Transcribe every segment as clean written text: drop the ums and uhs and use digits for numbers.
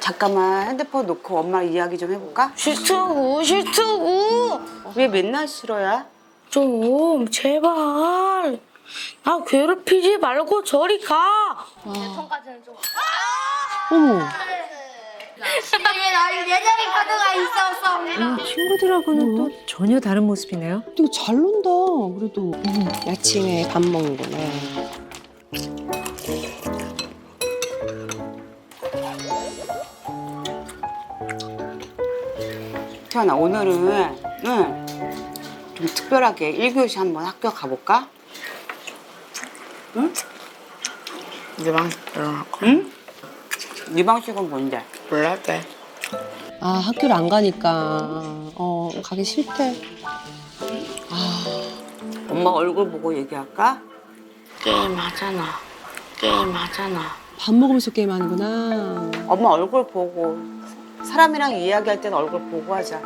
잠깐만 핸드폰 놓고 엄마랑 이야기 좀 해볼까? 싫다고 싫다고. 왜 맨날 싫어야? 좀 제발 나 괴롭히지 말고 저리 가. 어머. 집에 나 예전에 카드가 있었어. 친구들하고는 또 전혀 다른 모습이네요. 되게 잘 논다, 그래도. 아침에 밥 먹는구나. 태연아 오늘은 좀 특별하게 1교시 한번 학교 가볼까? 응? 네 방식 일어날 거야. 응? 네 방식은 뭔데? 몰라 돼. 아, 학교를 안 가니까. 가기 싫대. 엄마 얼굴 보고 얘기할까? 게임하잖아. 게임하잖아. 밥 먹으면서 게임하는구나. 엄마 얼굴 보고 사람이랑 이야기할 때는 얼굴 보고 하자.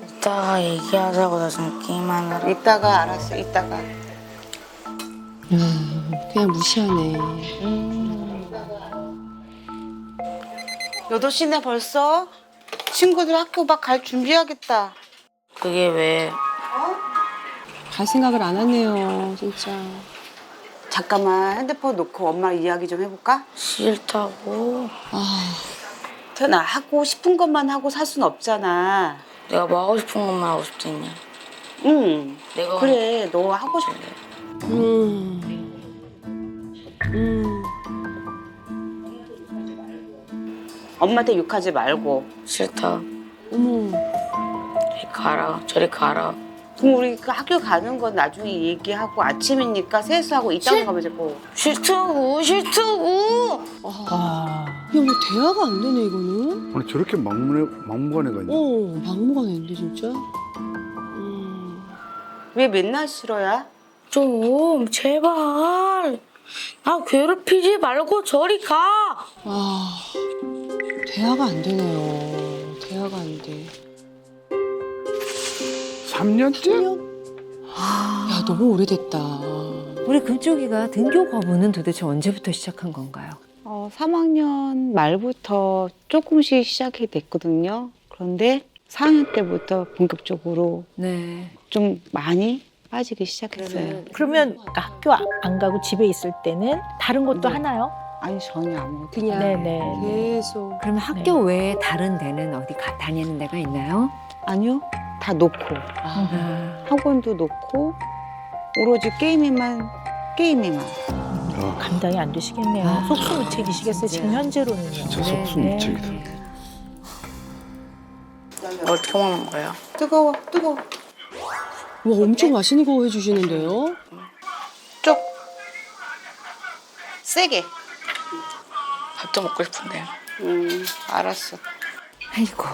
이따가 얘기하자고 나 지금 게임하느라. 이따가 알았어 이따가. 그냥 무시하네. 8시네 벌써? 친구들 학교 막 갈 준비하겠다. 그게 왜? 갈 생각을 안 하네요, 진짜. 잠깐만 핸드폰 놓고 엄마랑 이야기 좀 해볼까? 싫다고. 태연아 하고 싶은 것만 하고 살 순 없잖아. 내가 뭐 하고 싶은 것만 하고 싶다니. 응. 내가 그래 너 하고 싶. 엄마한테 욕하지 말고. 싫다. 어머. 저리 가라. 저리 가라. 그럼 우리 그 학교 가는 건 나중에 얘기하고 아침이니까 세수하고 이따가 가면 되고. 싫다고 싫다고. 야, 뭐 대화가 안 되네, 이거는. 아니 저렇게 막무가내 애가 있나? 막무가내인데, 진짜. 왜 맨날 싫어야? 좀 제발 나 괴롭히지 말고 저리 가. 대화가 안 되네요. 대화가 안 돼. 3년째? 야, 너무 오래됐다. 우리 금쪽이가 등교 거부는 도대체 언제부터 시작한 건가요? 3학년 말부터 조금씩 시작이 됐거든요. 그런데 4학년 때부터 본격적으로 네. 좀 많이 빠지기 시작했어요. 그러면 학교 안 가고 집에 있을 때는 다른 것도 하나요? 아니 전혀 아무것도. 그냥 네네. 계속. 그럼 학교 외에 다른 데는 어디 다니는 데가 있나요? 아니요. 다 놓고 학원도 놓고 오로지 게임에만. 감당이 안 되시겠네요. 속수무책이시겠어요, 지금 현재로는요. 진짜 속수무책이다. 어떻게 먹는 거야? 뜨거워. 와, 엄청 맛있는 거 해주시는데요? 쪽. 세게. 밥도 먹고 싶은데. 알았어. 아이고.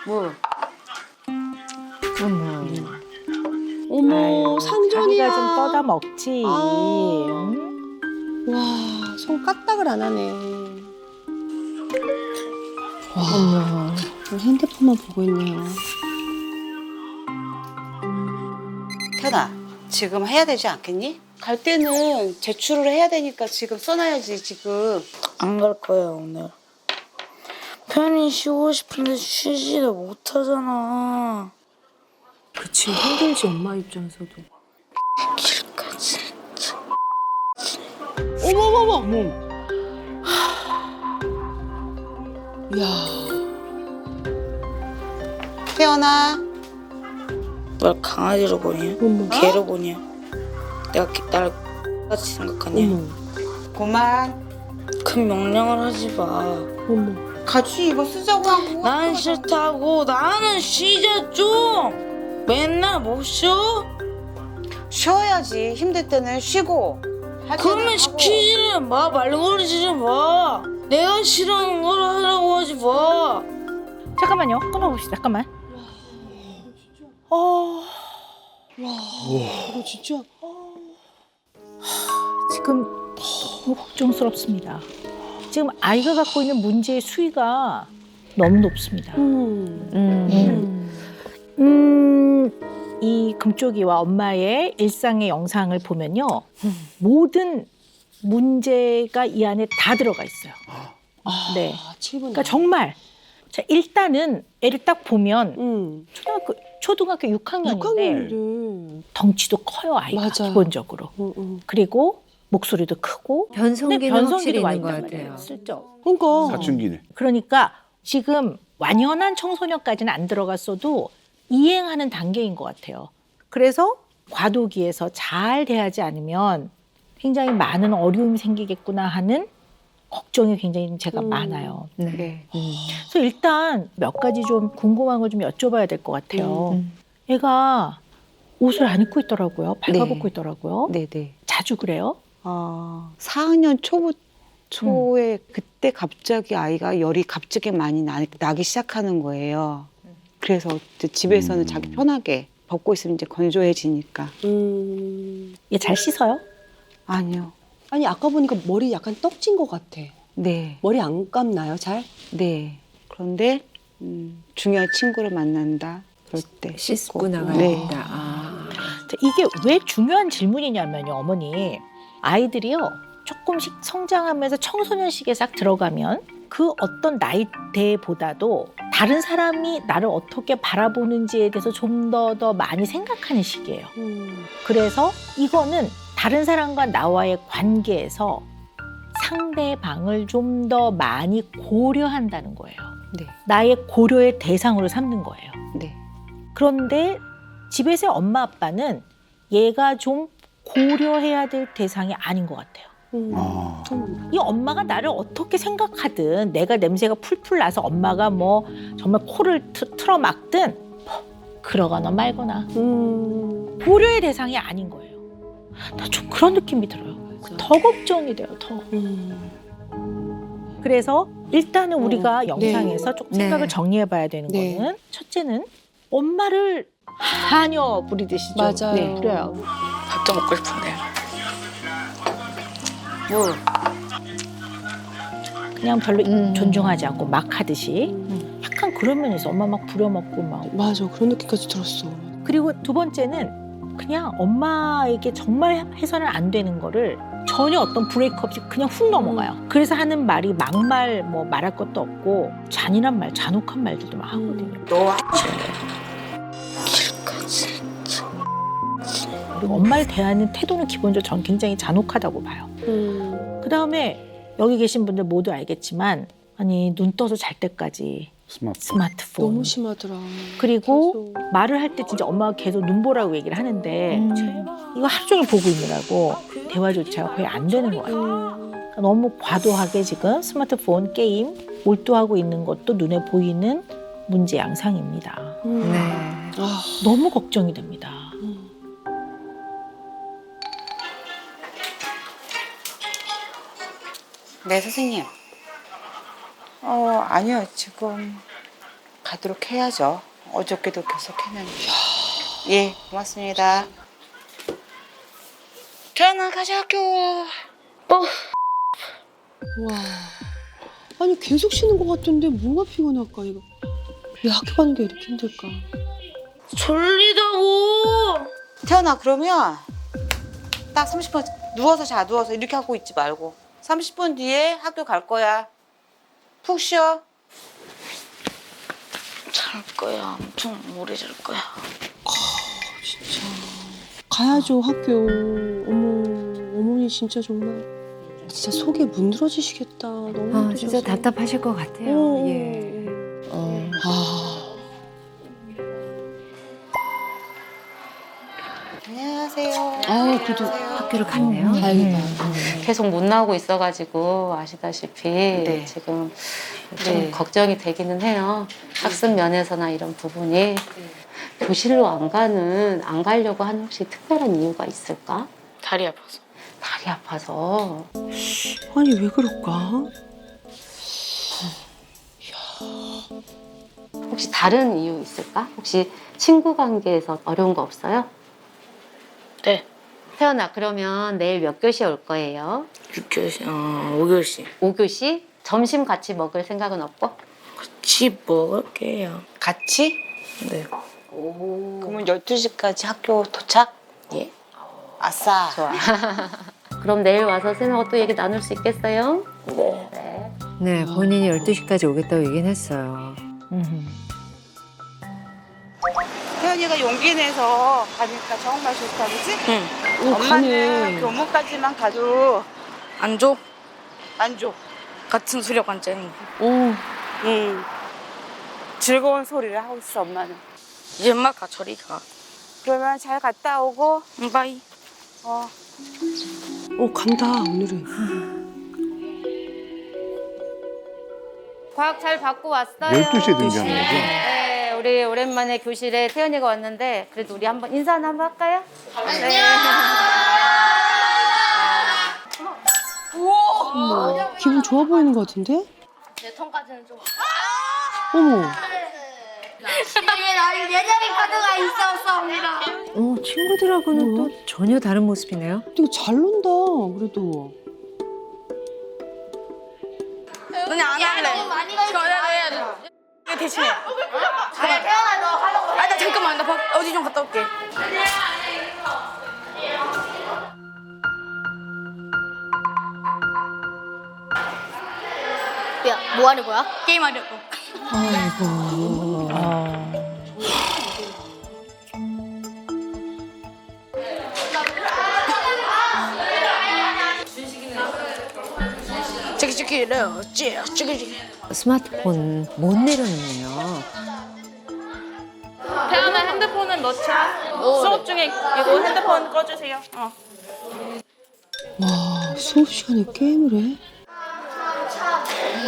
뭐? 어머, 아유, 산전이야. 자기가 좀 떠다 먹지. 아. 응? 와, 손 까딱을 안 하네. 핸드폰만 보고 있네요. 태연아, 지금 해야 되지 않겠니? 갈 때는 제출을 해야 되니까 지금 써놔야지 지금. 안 갈 거야 오늘. 편히 쉬고 싶은데 쉬지도 못하잖아. 그치, 힘들지, 엄마 입장에서도. 길까지. 어머머머! 야, 태연아. 널 강아지로 보냐? 어머. 개로 보냐? 내가 나를 같이 생각하냐? 어머, 그만. 큰 명령을 하지 마. 어머. 같이 이거 쓰자고 하고. 난 싫다고. 나는 쉬자 좀. 맨날 못 쉬어? 쉬어야지. 힘들 때는 쉬고. 할 때는 그러면 하고. 시키지를 마. 말걸리지 마. 내가 싫어하는 걸 하라고 하지 마. 잠깐만요. 끊어봅시다. 잠깐만. 이거 진짜. 지금 너무 걱정스럽습니다. 지금 아이가 갖고 있는 문제의 수위가 너무 높습니다. 이 금쪽이와 엄마의 일상의 영상을 보면요. 모든 문제가 이 안에 다 들어가 있어요. 네. 7분. 그러니까 정말 자, 일단은 애를 딱 보면 초등학교 6학년인데 6학년들. 덩치도 커요, 아이가 맞아요. 기본적으로. 그리고 목소리도 크고 변성기는 확실히 와 있는 것 있단 같아요. 말이에요. 슬쩍. 그러니까. 사춘기네. 그러니까 지금 완연한 청소년까지는 안 들어갔어도 이행하는 단계인 것 같아요. 그래서 과도기에서 잘 대하지 않으면 굉장히 많은 어려움이 생기겠구나 하는 걱정이 굉장히 제가 많아요. 네. 그래서 일단 몇 가지 좀 궁금한 걸 좀 여쭤봐야 될 것 같아요. 애가 옷을 안 입고 있더라고요. 발가벗고 있더라고요. 네네. 자주 그래요? 4학년 초에 그때 갑자기 아이가 열이 갑자기 많이 나기 시작하는 거예요. 그래서 이제 집에서는 자기 편하게 벗고 있으면 이제 건조해지니까. 얘 잘 씻어요? 아니요. 아니 아까 보니까 머리 약간 떡진 것 같아. 네. 머리 안 감나요, 잘? 네. 그런데 중요한 친구를 만난다. 그럴 때 씻고 나가야 네. 된다. 아. 자, 이게 왜 중요한 질문이냐면요, 어머니. 아이들이요, 조금씩 성장하면서 청소년 시기에 싹 들어가면 그 어떤 나이대보다도 다른 사람이 나를 어떻게 바라보는지에 대해서 좀 더 많이 생각하는 시기예요. 그래서 이거는 다른 사람과 나와의 관계에서 상대방을 좀 더 많이 고려한다는 거예요. 네. 나의 고려의 대상으로 삼는 거예요. 네. 그런데 집에서의 엄마 아빠는 얘가 좀 고려해야 될 대상이 아닌 것 같아요. 아. 이 엄마가 나를 어떻게 생각하든 내가 냄새가 풀풀 나서 엄마가 뭐 정말 코를 틀어막든 그러거나 말거나 고려의 대상이 아닌 거예요. 나 좀 그런 느낌이 들어요. 더 걱정이 돼요. 더. 그래서 일단은 우리가 영상에서 조금 생각을 네. 정리해봐야 되는 네. 거는 첫째는 엄마를 하녀 부리듯이 좀 맞아요. 네, 그래요. 밥도 먹고 싶은데. 그냥 별로 존중하지 않고 막 하듯이 약간 그런 면에서 엄마 막 부려먹고 막. 맞아, 그런 느낌까지 들었어. 그리고 두 번째는 그냥 엄마에게 정말 해서는 안 되는 거를 전혀 어떤 브레이크 없이 그냥 훅 넘어가요. 그래서 하는 말이 막말 뭐 말할 것도 없고 잔인한 말, 잔혹한 말들도 막 하거든요. 그리고 엄마를 대하는 태도는 기본적으로 전 굉장히 잔혹하다고 봐요. 그다음에 여기 계신 분들 모두 알겠지만 아니 눈 떠서 잘 때까지 스마트폰. 너무 심하더라. 그리고 말을 할 때 진짜 엄마가 계속 눈 보라고 얘기를 하는데 이거 하루 종일 보고 있느라고 대화조차 거의 안 되는 거예요. 그러니까 너무 과도하게 지금 스마트폰, 게임 몰두하고 있는 것도 눈에 보이는 문제 양상입니다. 네. 너무 걱정이 됩니다. 네, 선생님. 아니요. 지금 가도록 해야죠. 어저께도 계속 했는데. 예, 고맙습니다. 태연아, 가자, 학교. 와. 아니 계속 쉬는 것 같은데 뭐가 피곤할까 이거. 왜 학교 가는 게 이렇게 힘들까? 졸리다고. 태연아, 그러면 딱 30분 누워서 자, 누워서 이렇게 하고 있지 말고. 30분 뒤에 학교 갈 거야. 푹 쉬어. 잘 거야. 엄청 오래 잘 거야. 진짜. 가야죠 학교. 어머, 어머니 진짜 정말 진짜 속에 문드러지시겠다. 너무 힘드셔서. 진짜 답답하실 것 같아요. 어, 예. 안녕하세요. 그래도 학교를 갔네요. 다행이다. 계속 못 나오고 있어가지고 아시다시피 네. 지금 좀 네. 걱정이 되기는 해요. 학습 면에서나 이런 부분이 교실로 안 가려고 하는 혹시 특별한 이유가 있을까? 다리 아파서. 다리 아파서. 아니 왜 그럴까? 혹시 다른 이유 있을까? 혹시 친구 관계에서 어려운 거 없어요? 네. 태연아, 그러면 내일 몇 교시 올 거예요? 6교시, 5교시. 5교시? 점심 같이 먹을 생각은 없고? 같이 먹을게요. 같이? 네. 그러면 12시까지 학교 도착? 예. 아싸. 좋아. 그럼 내일 와서 쌤하고 또 얘기 나눌 수 있겠어요? 네. 네, 본인이 12시까지 오겠다고 얘기는 했어요. 태연이가 용기 내서 가니까 정말 좋다, 그치? 응. 오, 엄마는 가네. 교문까지만 가도 안 줘? 안 줘. 같은 수렵 안 째는 거. 어, 즐거운 소리를 하고 있어, 엄마는. 이제 엄마 가 저리 가. 그러면 잘 갔다 오고, 바이. 간다, 오늘은. 과학 잘 받고 왔어요. 12시에 등교한 거죠? 네, 우리 오랜만에 교실에 태연이가 왔는데 그래도 우리 한번 인사 한번 할까요? 안녕. 기분 좋아 보이는 것 같은데? 내 ton까지는 좀. 어머, 집에 나는 예정이 카드가 있었습니다. 친구들하고는 또 전혀 다른 모습이네요. 되게 잘 논다, 그래도. 너네 안 할래? 너무 많이 가있어. 이거 대신해. 태연아 너 하려고. 나 잠깐만 나 어디 좀 갔다 올게. 야, 뭐 하는 거야? 게임하려고. 찌기찌기래요. 찌기찌기. 스마트폰 못 내려놓네요. 태연아 핸드폰은 넣자. 수업 중에 이거 핸드폰 꺼주세요. 와, 수업 시간에 게임을 해?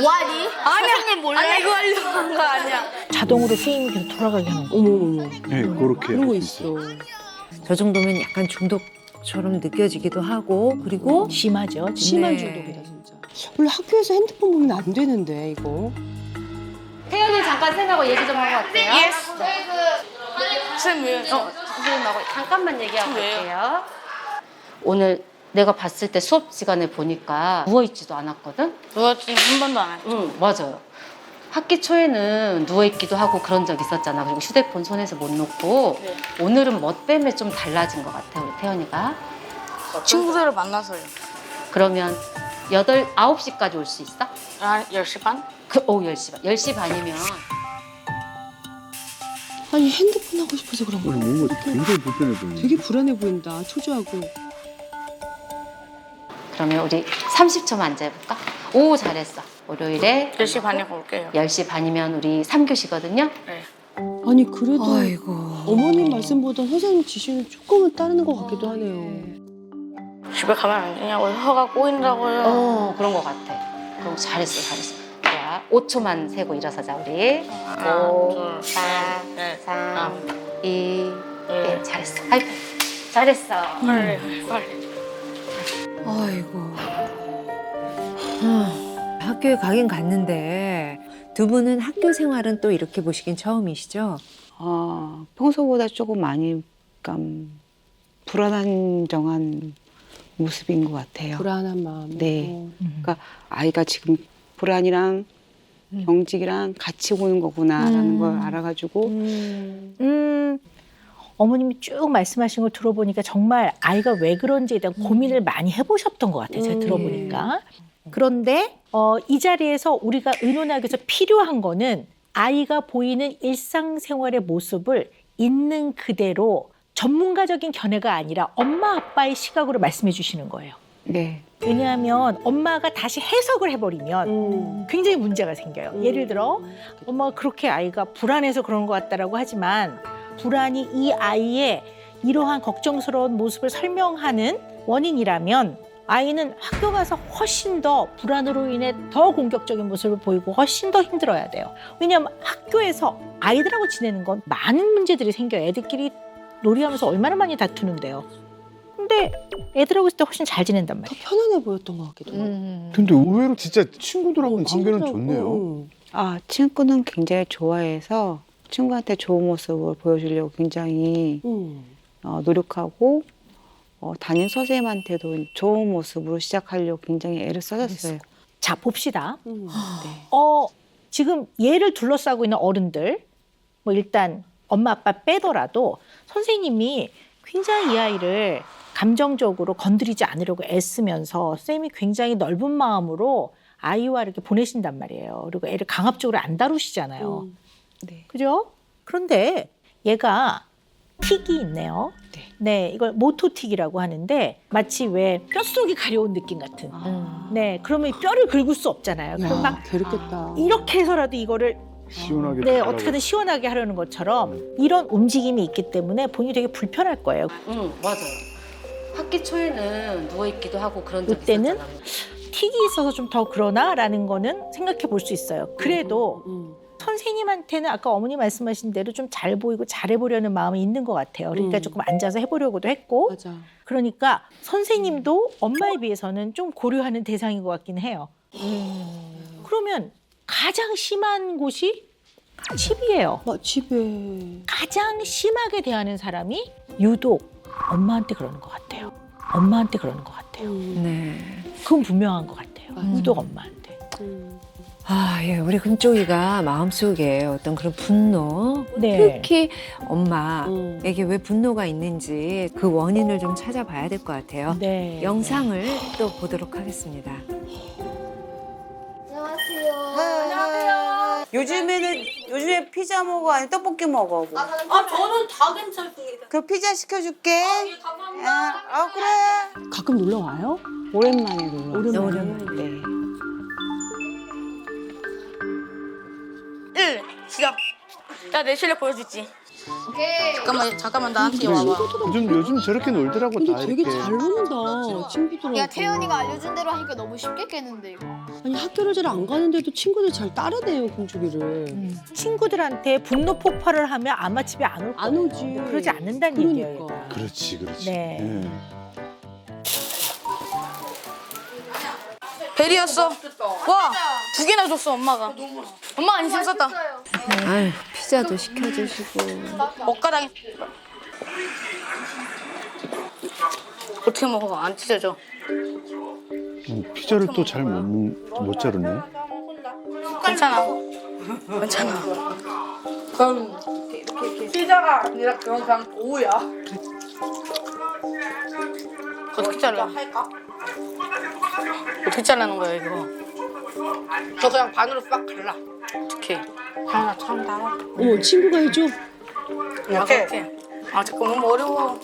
뭐하니? 선생님 몰래? 아니 이거 하려고 한 거 아니야. 자동으로 게임이 계속 돌아가게 하는 거. 어머. 네, 그렇게. 그런 거 할 수 있어. 저 정도면 약간 중독처럼 느껴지기도 하고, 그리고 심하죠. 심한 네. 중독이다, 진짜. 원래 학교에서 핸드폰 보면 안 되는데, 이거. 태연이 잠깐 쌤하고 얘기 좀 하고 왔대요. 쌤 왜? 선생님하고 잠깐만 얘기하고 왜요? 올게요. 오늘 내가 봤을 때 수업 시간에 보니까 누워있지도 않았거든? 누가 지금 한 번도 안 해. 응, 맞아요. 학기 초에는 누워있기도 하고 그런 적 있었잖아. 그리고 휴대폰 손에서 못 놓고. 네. 오늘은 뭐 때문에 좀 달라진 것 같아, 우리 태연이가. 친구들을 만나서요. 그러면 9시까지 올 수 있어? 한 10시 반? 10시 반. 10시 반이면 아니, 핸드폰 하고 싶어서 그런 거야. 뭔가 굉장히 불편해 보이네. 되게 불안해 보인다, 초조하고. 그러면 우리 30초만 앉아볼까? 오, 잘했어. 월요일에 10시 반에 올게요. 10시 반이면 우리 3교시거든요. 네. 아니, 그래도 아이고. 어머님 말씀보다 선생님 지시는 조금은 따르는 것 같기도 하네요. 집에 가면 안 되냐고요. 혀가 꼬인다고요. 그런 것 같아. 그럼 잘했어. 좋아. 5초만 세고 일어서자, 우리. 하나, 5, 둘, 4, 넷, 3, 2, 네. 1. 잘했어. 하이파이브. 잘했어. 빨리. 아이고. 학교에 가긴 갔는데 두 분은 학교 생활은 또 이렇게 보시긴 처음이시죠? 평소보다 조금 많이 불안정한 모습인 것 같아요. 불안한 마음. 네. 그러니까 아이가 지금 불안이랑 경직이랑 같이 오는 거구나라는 걸 알아가지고 어머님이 쭉 말씀하신 걸 들어보니까 정말 아이가 왜 그런지에 대한 고민을 많이 해보셨던 것 같아요. 제가 들어보니까. 그런데 이 자리에서 우리가 의논하기 위해서 필요한 거는 아이가 보이는 일상생활의 모습을 있는 그대로 전문가적인 견해가 아니라 엄마 아빠의 시각으로 말씀해 주시는 거예요. 네. 왜냐하면 엄마가 다시 해석을 해버리면 굉장히 문제가 생겨요. 예를 들어 엄마가 그렇게 아이가 불안해서 그런 것 같다라고 하지만 불안이 이 아이의 이러한 걱정스러운 모습을 설명하는 원인이라면 아이는 학교 가서 훨씬 더 불안으로 인해 더 공격적인 모습을 보이고 훨씬 더 힘들어야 돼요. 왜냐하면 학교에서 아이들하고 지내는 건 많은 문제들이 생겨요. 애들끼리 놀이하면서 얼마나 많이 다투는데요. 근데 애들하고 있을 때 훨씬 잘 지낸단 더 말이에요. 편안해 보였던 것 같기도 하고. 근데 의외로 진짜 친구들하고는 관계는 친구들하고, 좋네요. 친구는 굉장히 좋아해서 친구한테 좋은 모습을 보여주려고 굉장히 노력하고 담임 선생님한테도 좋은 모습으로 시작하려고 굉장히 애를 써줬어요. 자, 봅시다. 네. 지금 얘를 둘러싸고 있는 어른들, 일단 엄마 아빠 빼더라도 선생님이 굉장히 이 아이를 감정적으로 건드리지 않으려고 애쓰면서 쌤이 굉장히 넓은 마음으로 아이와 이렇게 보내신단 말이에요. 그리고 애를 강압적으로 안 다루시잖아요. 네. 그죠? 그런데 얘가 틱이 있네요. 네, 이걸 모토틱이라고 하는데 마치 왜 뼛속이 가려운 느낌 같은. 네, 그러면 뼈를 긁을 수 없잖아요. 그럼 막 괴롭겠다. 이렇게 해서라도 이거를 시원하게. 네, 달라고. 어떻게든 시원하게 하려는 것처럼 이런 움직임이 있기 때문에 본인이 되게 불편할 거예요. 응, 맞아요. 학기 초에는 누워있기도 하고 그런 적 그때는 있었잖아요. 틱이 있어서 좀 더 그러나라는 거는 생각해 볼 수 있어요. 그래도 선생님한테는 아까 어머니 말씀하신 대로 좀 잘 보이고 잘해 보려는 마음이 있는 것 같아요. 그러니까 조금 앉아서 해보려고도 했고, 맞아. 그러니까 선생님도 엄마에 비해서는 좀 고려하는 대상인 것 같긴 해요. 그러면 가장 심한 곳이 집이에요. 집에. 가장 심하게 대하는 사람이 유독 엄마한테 그러는 것 같아요. 엄마한테 그러는 것 같아요. 네. 그건 분명한 것 같아요. 유독 엄마한테. 아, 예, 우리 금쪽이가 마음속에 어떤 그런 분노, 네. 특히 엄마에게 왜 분노가 있는지 그 원인을 좀 찾아봐야 될 것 같아요. 네. 영상을 또 보도록 하겠습니다. 요즘에 피자 먹어 아니 떡볶이 먹어. 뭐. 저는 다 괜찮습니다. 그 피자 시켜줄게. 감사합니다. 그래. 가끔 놀러 와요? 오랜만에 놀러. 오랜만에. 네. 1. 시작. 야, 내 실력 보여주지. 잠깐만 나한테 와봐. 요즘 저렇게 놀더라고 근데 다 되게 이렇게. 잘 노는다, 친구들하고. 야 태연이가 알려준 대로 하니까 너무 쉽게 깨는데 이거. 아니 학교를 잘 안 가는데도 친구들 잘 따라대요, 금쪽이를. 친구들한테 분노 폭발을 하면 아마 집에 안 올 거예요. 안 오지. 근데 그러지 않는다는 얘기예요. 그러니까. 얘가. 그렇지. 네. 예. 벨이었어. 와, 2개나 줬어 엄마가. 엄마 안심 썼다. 아유, 피자도 시켜주시고. 먹가당이. 어떻게 먹어? 안 찢어져. 피자를 또 잘 못 자르네. 괜찮아. 괜찮아. 그럼 피자가 아니라 그냥 오야. 어떻게 잘라? 어떻게 자르는 거야 이거? 저 그냥 반으로 빡 갈라. 어떻게? 하나 참 나와. 어머, 친구가 해줘? 이렇게. 아 잠깐 너무 어려워.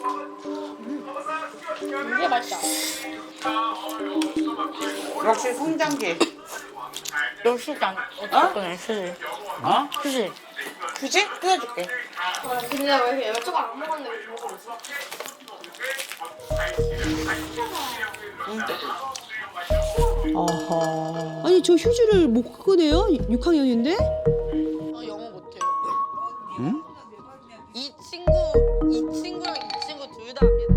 이게 맛있다. 역시 성장기. 역시 난 어떻게 수지? 수지. 굳이 뜯어줄게. 근데 왜 얘가 저거 안 먹었는데 왜 먹었어? 어허. 아니 저 휴지를 못 꺼내요? 6학년인데? 너 영어 못해요. 응? 이 친구랑 이 친구 둘 다 합니다.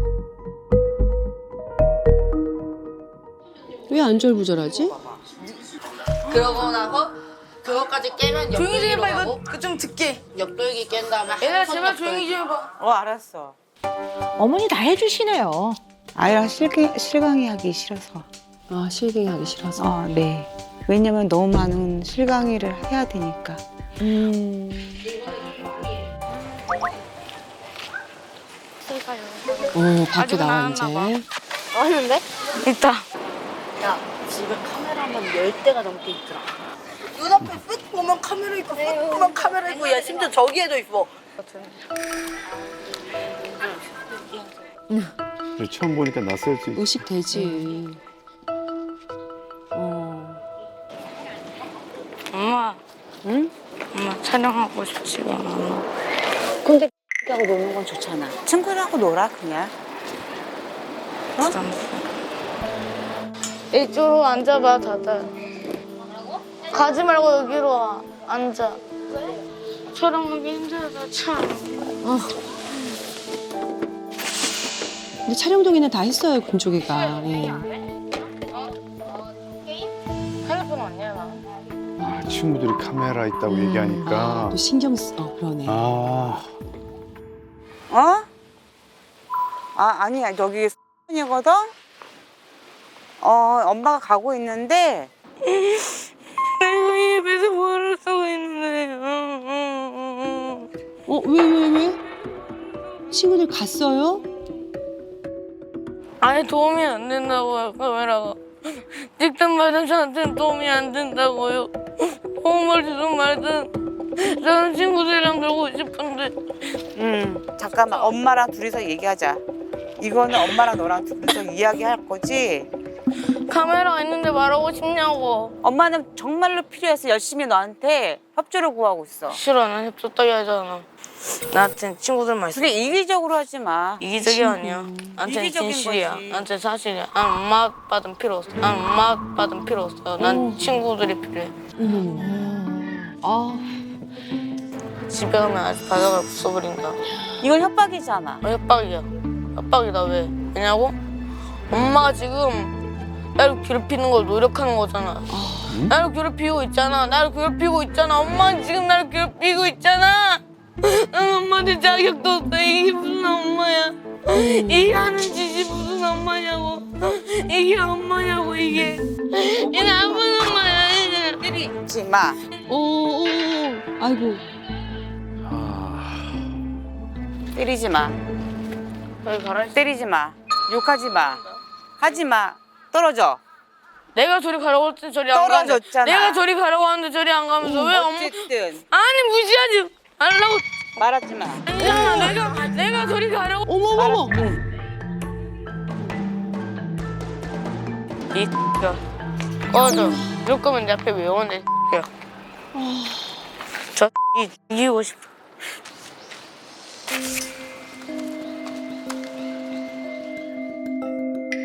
왜 안절부절하지? 그러고 나서 그거까지 깨면 조용히 좀 해봐 이거 좀 듣게. 옆돌기 깬 다음에 얘들아 제발 조용히 좀 해봐. 알았어. 어머니 다 해주시네요. 아이랑 실강이 하기 싫어서. 아, 실갱이 하기 싫어서. 네. 왜냐면 너무 많은 실강의를 해야 되니까. 밖에 나와 이제. 왔는데? 있다. 야, 집에 카메라만 10대가 넘게 있더라. 눈앞에 쓱 보면 카메라 있고 쓱 보면 카메라 있고 야 심지어 저기에도 있어. 처음 보니까 낯설 수 있어. 의식 되지. 엄마. 응? 엄마 촬영하고 싶지가 않아. 근데 하고 노는 건 좋잖아. 친구들하고 놀아 그냥. 이쪽으로 앉아봐 다들. 가지 말고 여기로 와. 앉아. 촬영하기 힘들다 참. 근데 촬영 동에는 다 했어요, 금쪽이가. 예. 핸드폰 왔냐 나. 아, 친구들이 카메라 있다고 얘기하니까. 또 신경 쓰. 그러네. 아, 아니야. 저기 이거든. 엄마가 가고 있는데. 내가 입에서 뭐를 쓰고 있는데. 왜? 친구들 갔어요? 아예 도움이 안 된다고요, 카메라가. 찍든 말든 저한테는 도움이 안 된다고요. 도움을 주든 말든 저는 친구들이랑 놀고 싶은데. 잠깐만 엄마랑 둘이서 얘기하자. 이거는 엄마랑 너랑 둘이서 이야기할 거지. 카메라가 있는데 말하고 싶냐고. 엄마는 정말로 필요해서 열심히 너한테 협조를 구하고 있어. 싫어, 난 협조 따위 하잖아. 나한테 친구들만 있어. 그게 이기적으로 하지 마. 이기적이 아니야. 나한테는 이기적인 진실이야. 거지. 나한테는 사실이야. 난 엄마 아빠는 필요 없어. 난 엄마 아빠는 필요 없어. 난 친구들이 필요해. 아, 집에 가면 아직 바닥을 부숴버린다. 이건 협박이잖아. 협박이야. 협박이다. 왜? 왜냐고? 엄마가 지금 나를 괴롭히는 걸 노력하는 거잖아. 나를 괴롭히고 있잖아. 나를 괴롭히고 있잖아. 엄마는 지금 나를 괴롭히고 있잖아. 난 엄마한테 자격도 없어. 이게 무슨 엄마야. 일하는 짓이 무슨 엄마냐고. 이게 엄마냐고 이게. 얘는 아픈 엄마야. 얘는. 때리지 마. 오, 아이고. 때리지 마. 여기 가라. 때리지 마. 욕하지 마. 하지 마. 떨어져. 내가 저리 가라고 할 때 저리 안 가는데. 떨어졌잖아. 내가 저리 가라고 하는데 저리 안 가면서 왜 엄마. 어쨌든 아니 무시하지 말라고. 말하지 마. 아니잖아. 내가 저리 가라고. 어머. 이 X야. 꺼져. 이럴 거면 내 앞에 왜 오는데 X야. 저 이기고 싶어.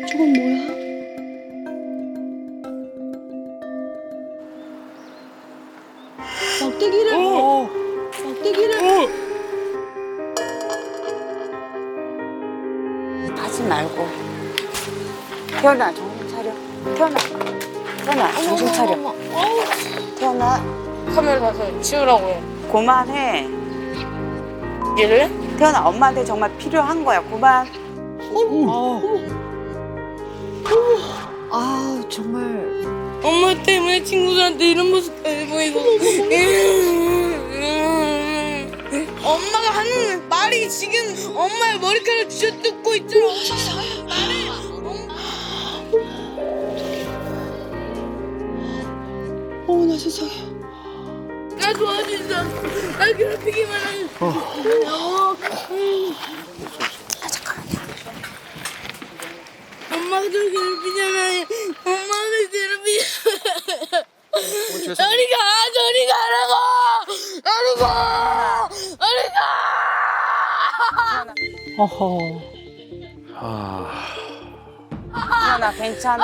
저건 뭐야? 막대기를. 막대기를. 하지 말고. 태연아 정신 차려. 태연아 정신 차려. 태연아 카메라 다시 치우라고 해. 그만해. 얘를? 태연아 엄마한테 정말 필요한 거야. 그만. 아 정말 엄마 때문에 친구들한테 이런 모습까지 보이고. 엄마가 하는 말이 지금 엄마의 머리카락 쥐어뜯고 있잖아. 말해. 어머나 세상에. 나 도와준다. 날 괴롭히기만 하면. 엄마가 저를 괴롭히잖아요. 엄마가 괴롭히잖아요. 저리 가라고! 저리 가! 어허. 태연아 괜찮아.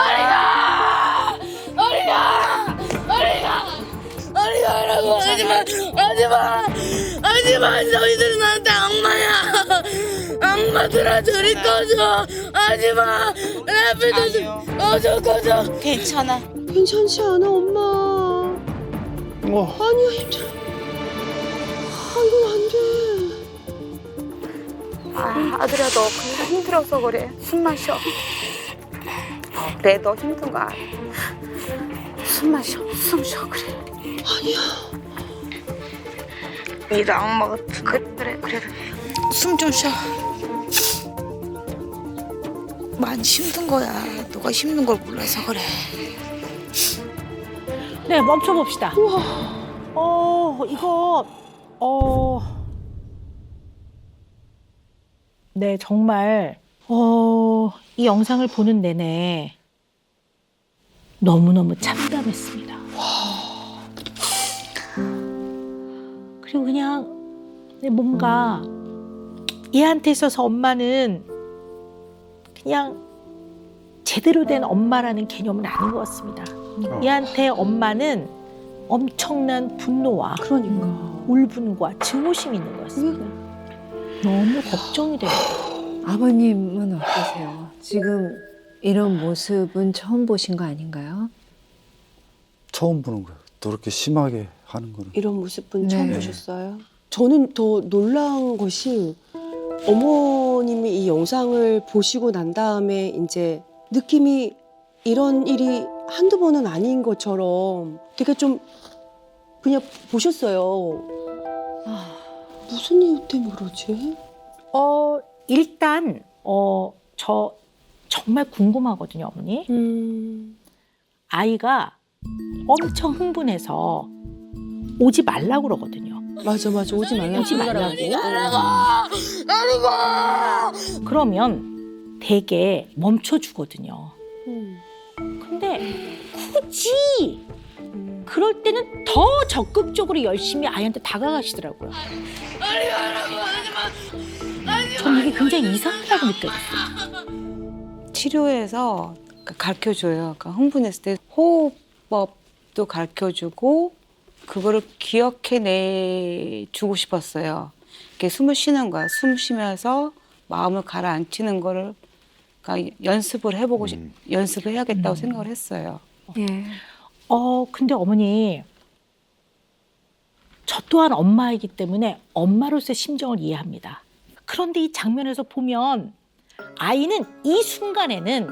저리 가라고! 하지마! 너희들은 나한테 악마야! 악마들아 저리 꺼져! 하지마! 내 앞에 꺼져! 괜찮아. 괜찮지 않아 엄마. 아니야 힘들어. 이건 안 돼. 아들아 너 그냥 힘들어서 그래. 숨 마셔. 그래 너 힘든 거 알아. 숨 마셔. 숨 쉬어 그래. 아니야. 이 악마가 그래. 숨 좀 쉬어. 많이 힘든 거야. 너가 힘든 걸 몰라서 그래. 네, 멈춰봅시다. 네, 정말, 이 영상을 보는 내내 너무너무 참담했습니다. 그리고 그냥 뭔가 얘한테 있어서 엄마는 그냥 제대로 된 엄마라는 개념은 아닌 것 같습니다. 얘한테 엄마는 엄청난 분노와 그러니까. 울분과 증오심이 있는 것 같습니다. 너무 걱정이 돼요. 아버님은 어떠세요? 지금 이런 모습은 처음 보신 거 아닌가요? 처음 보는 거예요. 저렇게 심하게 하는 거는. 이런 모습은 네. 처음 보셨어요? 저는 더 놀라운 것이 어머님이 이 영상을 보시고 난 다음에 이제 느낌이 이런 일이 한두 번은 아닌 것처럼 되게 좀 그냥 보셨어요. 무슨 이유 때문에 그러지? 일단 정말 궁금하거든요, 어머니. 아이가 엄청 흥분해서 오지 말라고 그러거든요. 맞아 오지 말라고. 오지 말라고. 그러면 되게 멈춰주거든요. 근데 굳이 그럴 때는 더 적극적으로 열심히 아이한테 다가가시더라고요. 저는 이게 굉장히 이상하다고 느껴졌어요. 치료에서 가르쳐줘요. 그러니까 흥분했을 때 호흡법도 가르쳐주고 그거를 기억해내주고 싶었어요. 이렇게 숨을 쉬는 거야. 숨 쉬면서 마음을 가라앉히는 거를 그러니까 연습을 해보고 연습을 해야겠다고 생각을 했어요. 예. 근데 어머니, 저 또한 엄마이기 때문에 엄마로서의 심정을 이해합니다. 그런데 이 장면에서 보면 아이는 이 순간에는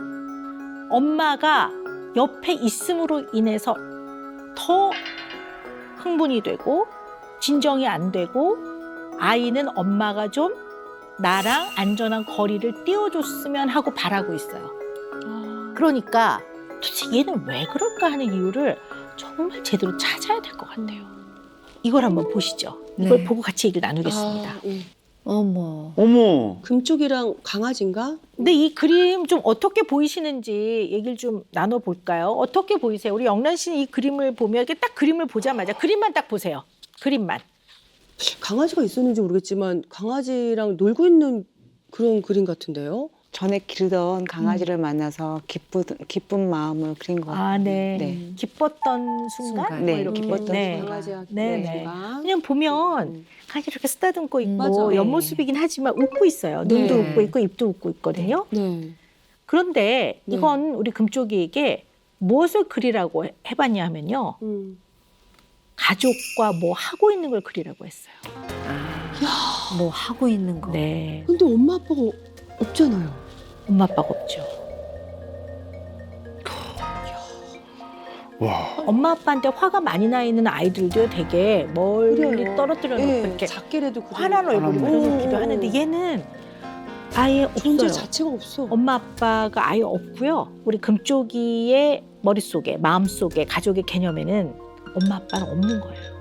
엄마가 옆에 있음으로 인해서 더 흥분이 되고 진정이 안 되고 아이는 엄마가 좀 나랑 안전한 거리를 띄워줬으면 하고 바라고 있어요. 그러니까 도대체 얘는 왜 그럴까 하는 이유를 정말 제대로 찾아야 될 것 같아요. 이걸 한번 보시죠. 이걸 네. 보고 같이 얘기를 나누겠습니다. 어머. 어머. 금쪽이랑 강아지인가? 근데 이 그림 좀 어떻게 보이시는지 얘기를 좀 나눠볼까요? 어떻게 보이세요? 우리 영란 씨는 이 그림을 보면 이렇게 딱 그림을 보자마자 그림만 딱 보세요. 그림만. 강아지가 있었는지 모르겠지만 강아지랑 놀고 있는 그런 그림 같은데요? 전에 기르던 강아지를 만나서 기쁜 마음을 그린 것 같아요. 아, 네. 네. 기뻤던 순간? 네, 뭐 이렇게. 기뻤던 네. 순간. 강아지와 네, 네. 순간. 그냥 보면 강아지 이렇게 쓰다듬고 있고 맞아. 옆모습이긴 하지만 웃고 있어요. 네. 눈도 웃고 있고 입도 웃고 있거든요. 네. 그런데 네. 이건 우리 금쪽이에게 무엇을 그리라고 해봤냐 하면요. 가족과 뭐 하고 있는 걸 그리라고 했어요. 뭐 하고 있는 거. 네. 근데 엄마 아빠가 없잖아요. 엄마 아빠가 없죠. 와. 엄마 아빠한테 화가 많이 나 있는 아이들도 되게 멀리 그래요. 떨어뜨려 놓고 이렇게 작게라도 화난 얼굴을 그려놓기도 하는데 얘는 아예 존재 없어요. 자체가 없어. 엄마 아빠가 아예 없고요. 우리 금쪽이의 머릿속에 마음속에 가족의 개념에는 엄마 아빠는 없는 거예요.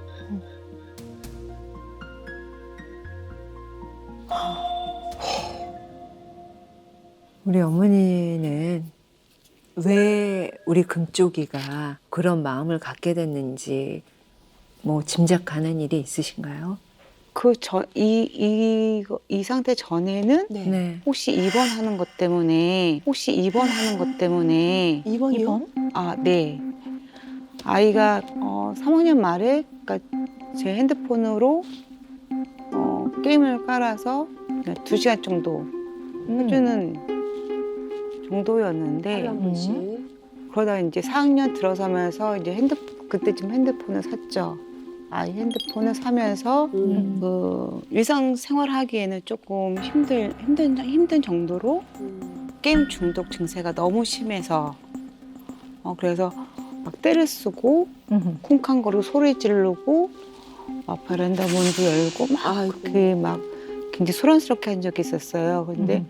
우리 어머니는 왜 우리 금쪽이가 그런 마음을 갖게 됐는지 뭐 짐작하는 일이 있으신가요? 이 상태 전에는 네. 혹시 입원하는 것 때문에 2번이요? 아, 네. 아이가 3학년 말에 그러니까 제 핸드폰으로 게임을 깔아서 그냥 2시간 정도 해주는 정도였는데 한 번씩. 그러다 이제 4학년 들어서면서 이제 그때쯤 핸드폰을 샀죠. 아이 핸드폰을 사면서 그 일상생활하기에는 조금 힘든 정도로 게임 중독 증세가 너무 심해서 그래서 막 떼를 쓰고 쿵쾅거리고 소리 지르고 막 베란다 문도 열고 막 굉장히 소란스럽게 한 적이 있었어요. 근데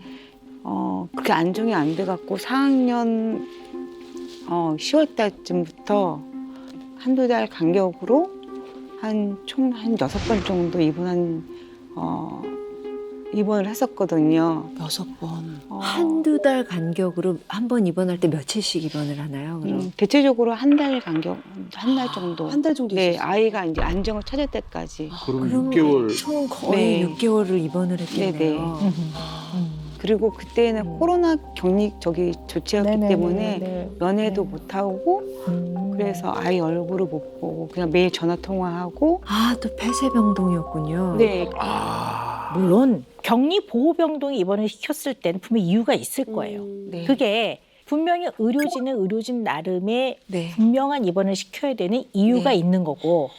그렇게 안정이 안 돼갖고 4학년 10월 달쯤부터 한두 달 간격으로 총 한 6번 정도 입원을 했었거든요. 6번. 한두 달 간격으로 한 번 입원할 때 며칠씩 입원을 하나요? 그럼? 대체적으로 한 달 간격, 한 달 정도. 한 달 정도 네, 있었어요. 아이가 이제 안정을 찾을 때까지. 그럼 그럼 6개월. 총 거의 네. 6개월을 입원을 했겠네요. 그리고 그때는 코로나 격리 조치였기 때문에 연애도 못 하고 그래서 아이 얼굴을 못 보고 그냥 매일 전화 통화하고. 아, 또 폐쇄병동이었군요. 네. 물론 격리 보호병동에 입원을 시켰을 때는 분명히 이유가 있을 거예요. 네. 그게 분명히 의료진은 의료진 나름의 네. 분명한 입원을 시켜야 되는 이유가 네. 있는 거고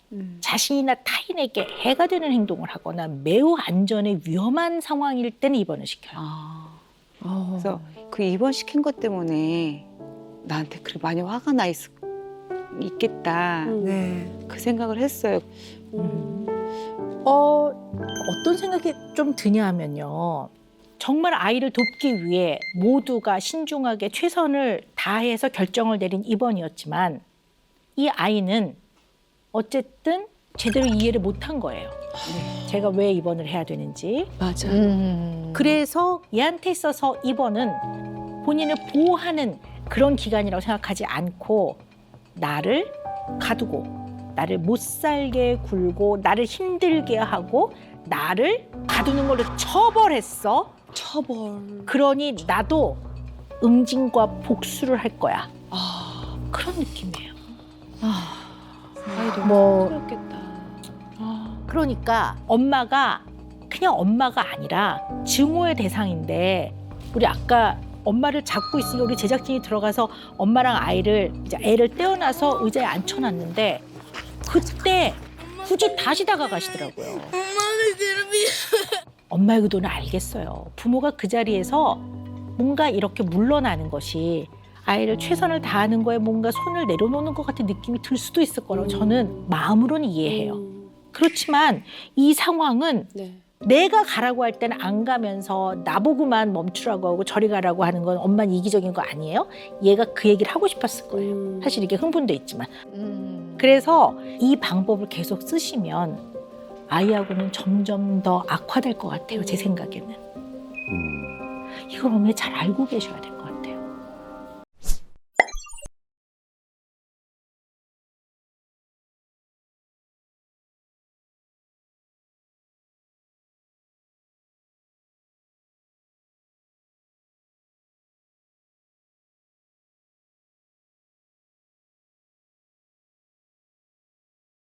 자신이나 타인에게 해가 되는 행동을 하거나 매우 안전에 위험한 상황일 때는 입원을 시켜요. 그래서 그 입원시킨 것 때문에 나한테 그렇게 많이 화가 나 있겠다. 네. 그 생각을 했어요. 어떤 생각이 좀 드냐 하면요. 정말 아이를 돕기 위해 모두가 신중하게 최선을 다해서 결정을 내린 입원이었지만 이 아이는 어쨌든 제대로 이해를 못한 거예요. 제가 왜 입원을 해야 되는지. 맞아. 그래서 얘한테 있어서 입원은 본인을 보호하는 그런 기간이라고 생각하지 않고 나를 가두고 나를 못 살게 굴고 나를 힘들게 하고 나를 가두는 걸로 처벌했어. 처벌. 그러니 나도 응징과 복수를 할 거야. 아, 그런 느낌이에요. 아이 너무 뭐 힘들었겠다. 아, 그러니까 엄마가 그냥 엄마가 아니라 증오의 대상인데 우리 아까 엄마를 잡고 있으니까 우리 제작진이 들어가서 엄마랑 아이를 이제 애를 떼어놔서 의자에 앉혀놨는데 그때 후주 다시 다가가시더라고요. 엄마를 괴롭히. 엄마의 의도는 알겠어요. 부모가 그 자리에서 뭔가 이렇게 물러나는 것이 아이를 최선을 다하는 거에 뭔가 손을 내려놓는 것 같은 느낌이 들 수도 있을 거라고 저는 마음으로는 이해해요. 그렇지만 이 상황은 네. 내가 가라고 할 때는 안 가면서 나보고만 멈추라고 하고 저리 가라고 하는 건 엄마는 이기적인 거 아니에요? 얘가 그 얘기를 하고 싶었을 거예요. 사실 이게 흥분돼 있지만. 그래서 이 방법을 계속 쓰시면 아이하고는 점점 더 악화될 것 같아요. 제 생각에는. 이걸 어머니 잘 알고 계셔야 돼요.